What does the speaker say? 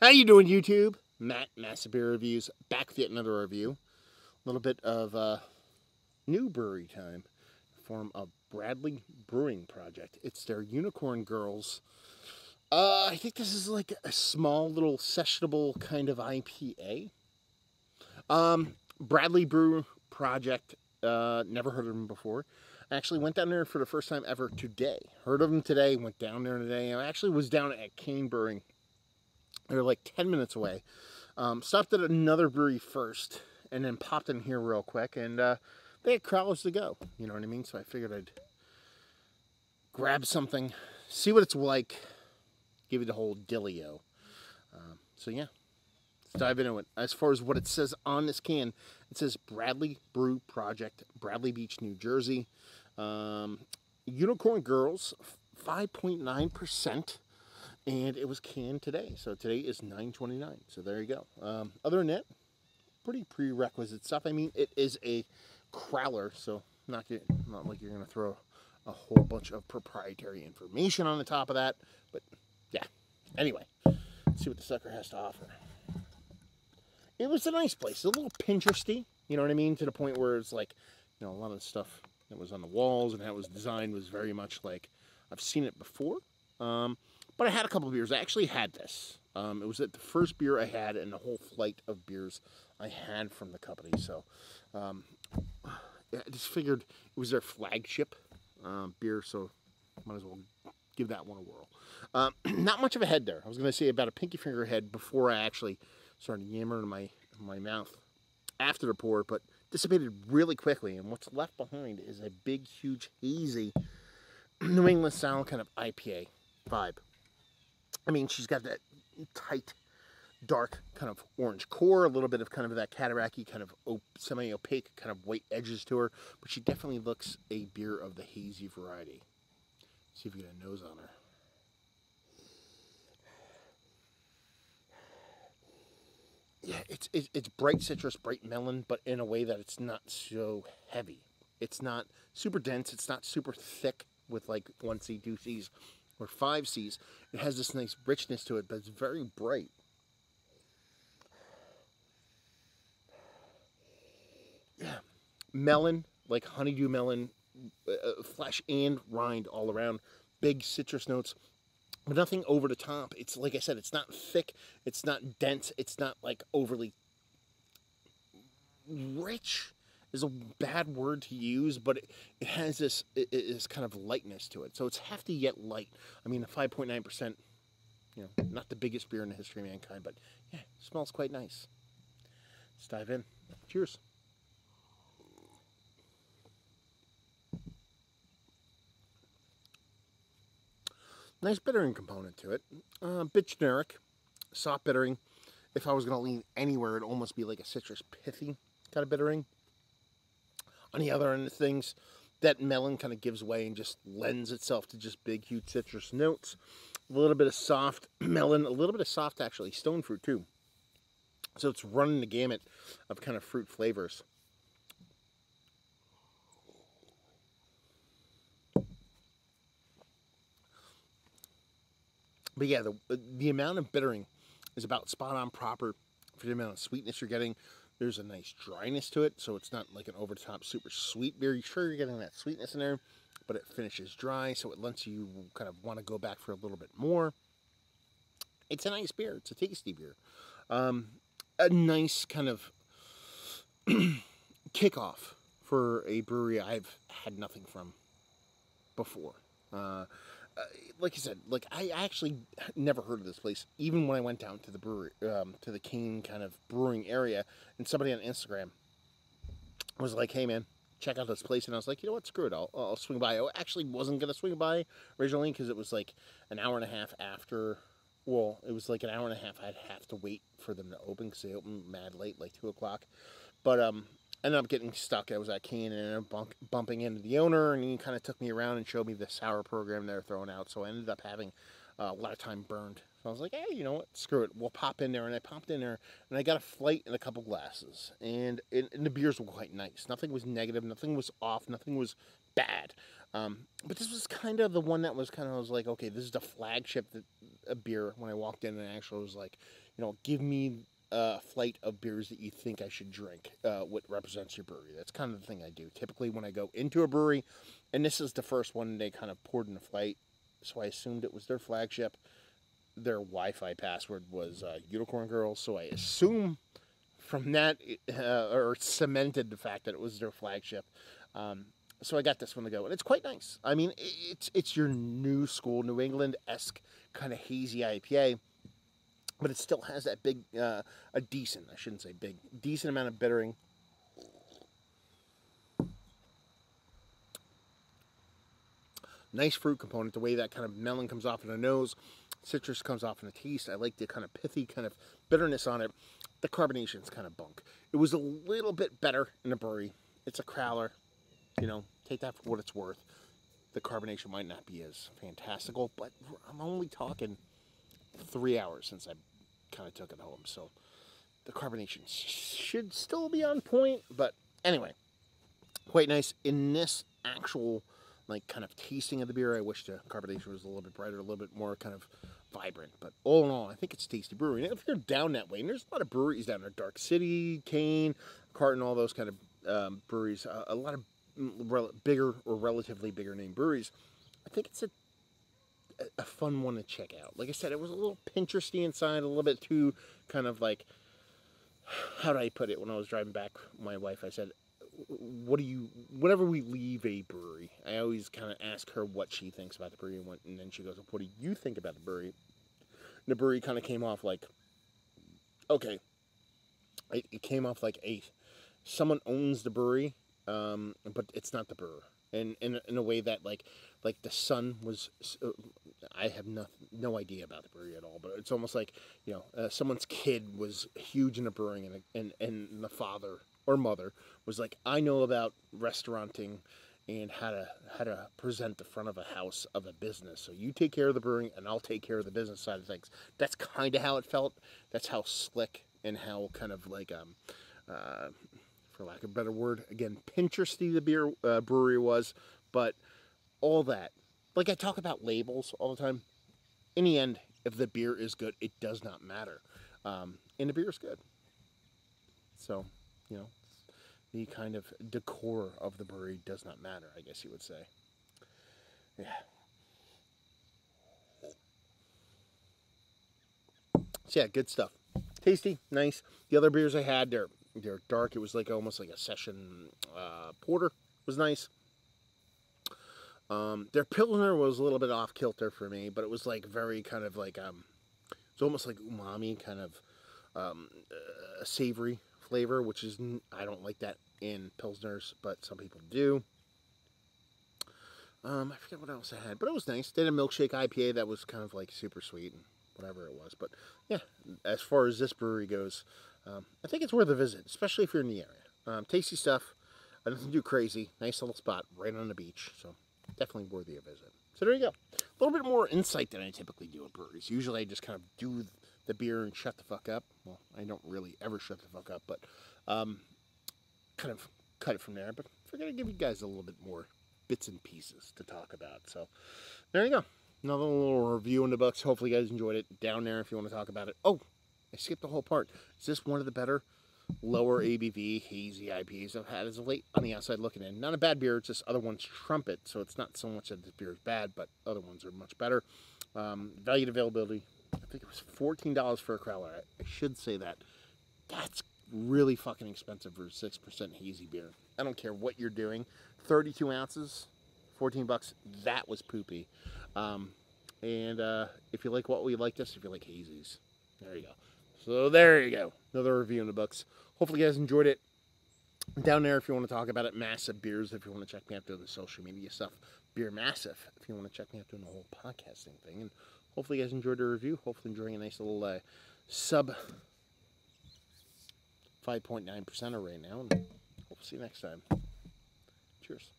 How you doing, YouTube? Matt, Massive Beer Reviews, back with yet another review. A little bit of new brewery time, form of Bradley Brewing Project. It's their Unicorn Girls. I think this is like a small little sessionable kind of IPA. Bradley Brew Project. Never heard of them before. I actually went down there for the first time ever today. Heard of them today. Went down there today. I actually was down at Cane Brewing. They're like 10 minutes away. Stopped at another brewery first, and then popped in here real quick, and they had crowds to go. You know what I mean? So I figured I'd grab something, see what it's like, give it the whole dealio. So yeah, let's dive into it. As far as what it says on this can, it says Bradley Brew Project, Bradley Beach, New Jersey. Unicorn Girls, 5.9%. And it was canned today. So today is 9/29. So there you go. Other than that, pretty prerequisite stuff. I mean, it is a crowler, so not like you're going to throw a whole bunch of proprietary information on the top of that. But yeah. Anyway, let's see what the sucker has to offer. It was a nice place. A little Pinteresty, you know what I mean? To the point where it's like, you know, a lot of the stuff that was on the walls and how it was designed was very much like I've seen it before. But I had a couple of beers. I actually had this. It was the first beer I had in the whole flight of beers I had from the company. So I just figured it was their flagship beer, so might as well give that one a whirl. Not much of a head there. I was going to say about a pinky finger head before I actually started yammering in my mouth after the pour, but dissipated really quickly. And what's left behind is a big, huge, hazy New England style kind of IPA vibe. I mean, she's got that tight, dark kind of orange core, a little bit of kind of that cataracty kind of semi-opaque kind of white edges to her, but she definitely looks a beer of the hazy variety. Let's see if we get a nose on her. Yeah, it's bright citrus, bright melon, but in a way that it's not so heavy. It's not super dense. It's not super thick with like 1C, 2Cs, or 5Cs. It has this nice richness to it, but it's very bright. Yeah, melon, like honeydew melon, flesh and rind all around. Big citrus notes, but nothing over the top. It's like I said, it's not thick, it's not dense, it's not like overly rich is a bad word to use, but it has this kind of lightness to it. So it's hefty yet light. I mean, 5.9%, you know, not the biggest beer in the history of mankind, but yeah, smells quite nice. Let's dive in. Cheers. Nice bittering component to it. A bit generic, soft bittering. If I was going to lean anywhere, it'd almost be like a citrus pithy kind of bittering. On the other end of things, that melon kind of gives way and just lends itself to just big, huge citrus notes. A little bit of soft melon, a little bit of soft, actually, stone fruit too. So it's running the gamut of kind of fruit flavors. But yeah, the amount of bittering is about spot on proper for the amount of sweetness you're getting. There's a nice dryness to it, so it's not like an over-the-top super sweet beer. You're sure you're getting that sweetness in there, but it finishes dry, so it lets you kind of want to go back for a little bit more. It's a nice beer. It's a tasty beer. A nice kind of kickoff for a brewery I've had nothing from before. Like I said, like I actually never heard of this place, even when I went down to the brewery, to the Cane kind of brewing area, and somebody on Instagram was like, "Hey man, check out this place," and I was like, "You know what? Screw it, I'll swing by." I actually wasn't gonna swing by originally because it was like an hour and a half after. Well, it was like an hour and a half. I'd have to wait for them to open because they open mad late, like 2 o'clock. But ended up getting stuck. I was at Cane and ended up bumping into the owner, and he kind of took me around and showed me the sour program they're throwing out. So I ended up having a lot of time burned. So I was like, hey, you know what? Screw it. We'll pop in there. And I popped in there, and I got a flight and a couple glasses. And the beers were quite nice. Nothing was negative. Nothing was off. Nothing was bad. But this was kind of the one that was kind of, I was like, okay, this is the flagship beer. When I walked in, and actually was like, give me a flight of beers that you think I should drink. What represents your brewery? That's kind of the thing I do typically when I go into a brewery, and this is the first one they kind of poured in a flight, so I assumed it was their flagship. Their Wi-Fi password was Unicorn Girls, so I assume from that, or cemented the fact that it was their flagship. So I got this one to go, and it's quite nice. I mean, it's your new school, New England-esque kind of hazy IPA, but it still has that big, I shouldn't say big, decent amount of bittering. Nice fruit component, the way that kind of melon comes off in the nose, citrus comes off in the taste. I like the kind of pithy kind of bitterness on it. The carbonation's kind of bunk. It was a little bit better in the brewery. It's a crowler. Take that for what it's worth. The carbonation might not be as fantastical, but I'm only talking 3 hours since I kind of took it home. So the carbonation should still be on point, but anyway, quite nice. In this actual, kind of tasting of the beer, I wish the carbonation was a little bit brighter, a little bit more kind of vibrant. But all in all, I think it's a tasty brewery. And if you're down that way, and there's a lot of breweries down there, Dark City, Kane, Carton, all those kind of breweries, a lot of bigger or relatively bigger name breweries, I think it's a fun one to check out. Like I said, it was a little Pinteresty inside, a little bit too kind of like, how do I put it? When I was driving back, my wife, I said, whenever we leave a brewery, I always kind of ask her what she thinks about the brewery, and then she goes, what do you think about the brewery? And the brewery kind of came off like, okay, it came off like someone owns the brewery, but it's not the brewer. And in a way that like the son was, I have no idea about the brewery at all, but it's almost like, someone's kid was huge into brewing, and the father or mother was like, I know about restauranting and how to present the front of a house of a business. So you take care of the brewing, and I'll take care of the business side of things. That's kind of how it felt. That's how slick and how kind of like for lack of a better word, again, Pinteresty the brewery was. But all that, like I talk about labels all the time, in the end, if the beer is good, it does not matter. And the beer is good. So, the kind of decor of the brewery does not matter, I guess you would say. Yeah. So yeah, good stuff. Tasty, nice. The other beers I had, they're dark. It was like almost like a session porter. It was nice. Their Pilsner was a little bit off kilter for me, but it was like very kind of like, it's almost like umami, kind of a savory flavor, which is, I don't like that in Pilsners, but some people do. I forget what else I had, but it was nice. They had a milkshake IPA that was kind of like super sweet and whatever it was. But yeah, as far as this brewery goes, I think it's worth a visit, especially if you're in the area. Tasty stuff, nothing too crazy. Nice little spot right on the beach, so definitely worthy a visit. So there you go. A little bit more insight than I typically do at breweries. Usually I just kind of do the beer and shut the fuck up. Well, I don't really ever shut the fuck up, but kind of cut it from there. But I figured I'd give you guys a little bit more bits and pieces to talk about. So there you go. Another little review in the books. Hopefully you guys enjoyed it. Down there if you want to talk about it. Oh, I skipped the whole part. Is this one of the better lower ABV hazy IPAs I've had as of late? On the outside looking in. Not a bad beer. It's just other ones trumpet. So it's not so much that this beer is bad, but other ones are much better. Value and availability. I think it was $14 for a crowler. I should say that. That's really fucking expensive for 6% hazy beer. I don't care what you're doing. 32 ounces, $14. That was poopy. If you like what we like this, if you like hazies, there you go. So there you go. Another review in the books. Hopefully you guys enjoyed it. Down there if you want to talk about it. Massive Beers if you want to check me out doing the social media stuff. Beer Massive if you want to check me out doing the whole podcasting thing. And hopefully you guys enjoyed the review. Hopefully enjoying a nice little sub 5.9% right now. And hope to see you next time. Cheers.